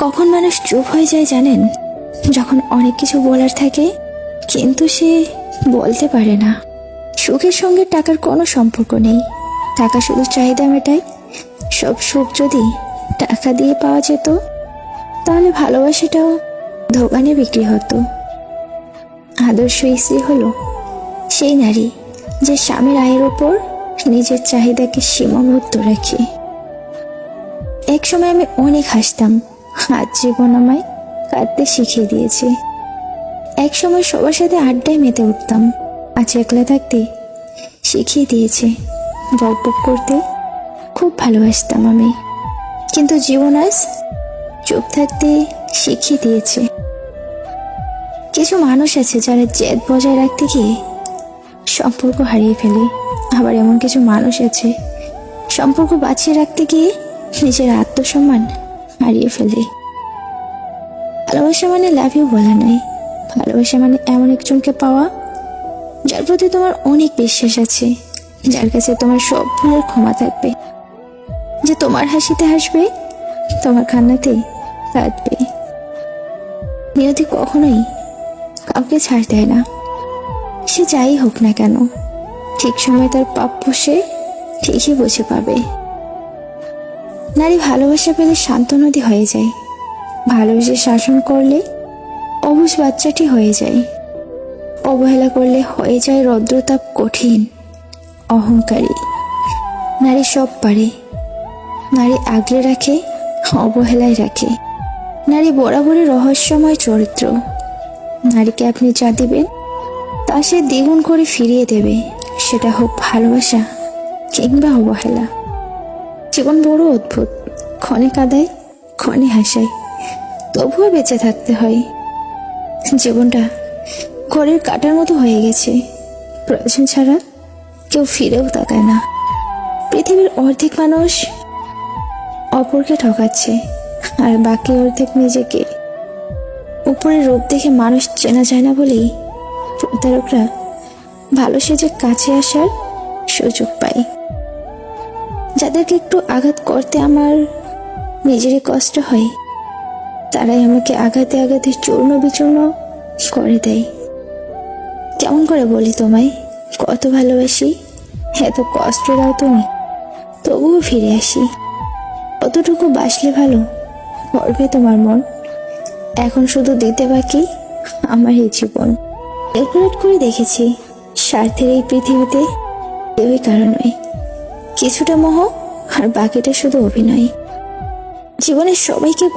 কখন মানুষ চুপ হয়ে যায় জানেন? যখন অনেক কিছু বলার থাকে কিন্তু সে বলতে পারে না। সুখের সঙ্গে টাকার কোনো সম্পর্ক নেই। টাকা শুধু চাহিদা মেটায়। সব সুখ যদি টাকা দিয়ে পাওয়া যেত তাহলে ভালোবাসাটাও দোকানে বিক্রি হতো। আদর্শ স্ত্রী হলো সেই নারী যে স্বামীর আয়ের উপর নিজের চাহিদাকে সীমাবদ্ধ রাখে। এক সময় আমি অনেক হাসতাম, আজ জীবন আমায় কাঁদতে শিখিয়ে দিয়েছে। এক সময় সবার সাথে আড্ডায় মেতে উঠতাম, আজ একলা থাকতে শিখিয়ে দিয়েছে। বক বক করতে খুব ভালোবাসতাম আমি, কিন্তু জীবন আজ চুপ থাকতে শিখিয়ে দিয়েছে। কিছু মানুষ আছে যারা জেদ বজায় রাখতে গিয়ে সম্পর্ক হারিয়ে ফেলে, আবার এমন কিছু মানুষ আছে সম্পর্ক বাঁচিয়ে রাখতে গিয়ে নিজের আত্মসম্মান হারিয়ে ফেলে। ভালোবাসা মানে লাভ ইউ বলা নয়। ভালোবাসা মানে এমন একজনকে পাওয়া যার প্রতি তোমার অনেক বিশ্বাস আছে, যার কাছে তোমার সব ভুলের ক্ষমা থাকবে, যে তোমার হাসিতে হাসবে, তোমার কান্নাতে কাঁদবে। নিয়তি কখনোই কাউকে ছাড় দেয় না। সে যাই হোক না কেন, ঠিক সময় তার প্রাপ্য সে ঠিকই বুঝে পাবে। নারী ভালোবাসা পেলে শান্ত নদী হয়ে যায়, ভালোবেসে শাসন করলে অবুঝ বাচ্চাটি হয়ে যায়, অবহেলা করলে হয়ে যায় রৌদ্রতাপ কঠিন অহংকারী। নারী সব পারে, নারী আগলে রাখে, অবহেলায় রাখে। নারী বরাবরই রহস্যময় চরিত্র। নারীকে আপনি যা দিবেন তা সে দ্বিগুণ করে ফিরিয়ে দেবে, সেটা হোক ভালোবাসা কিংবা অবহেলা। জীবন বড় অদ্ভুত, ক্ষণে কাঁদায়, ক্ষণে হাসায়, তবুও বেঁচে থাকতে হয়। জীবনটা ঘরের কাটার মতো হয়ে গেছে, প্রয়োজন ছাড়া কেউ ফিরেও তাকায় না। পৃথিবীর অর্ধেক মানুষ অপরকে ঠকাচ্ছে, আর বাকি অর্ধেক নিজেকে। উপরের রূপ দেখে মানুষ চেনা যায় না বলেই প্রতারকরা ভালো সেজে কাছে আসার সুযোগ পায়। যাদেরকে একটু আঘাত করতে আমার নিজেরই কষ্ট হয়, তারাই আমাকে আঘাতে আঘাতে চূর্ণ বিচূর্ণ করে দেয়। কেমন করে বলি তোমায় কত ভালোবাসি, এত কষ্ট দাও তুমি, তবুও ফিরে আসি। কতটুকু বাসলে ভালো করবে তোমার মন, এখন শুধু দিতে বাকি আমার এই জীবন। ক্যালকুলেট করে দেখেছি, স্বার্থের এই পৃথিবীতে কেউই কারণ নয়, কিছুটা মোহ আর বাকিটা শুধু অভিনয়। জীবনের সবাইকে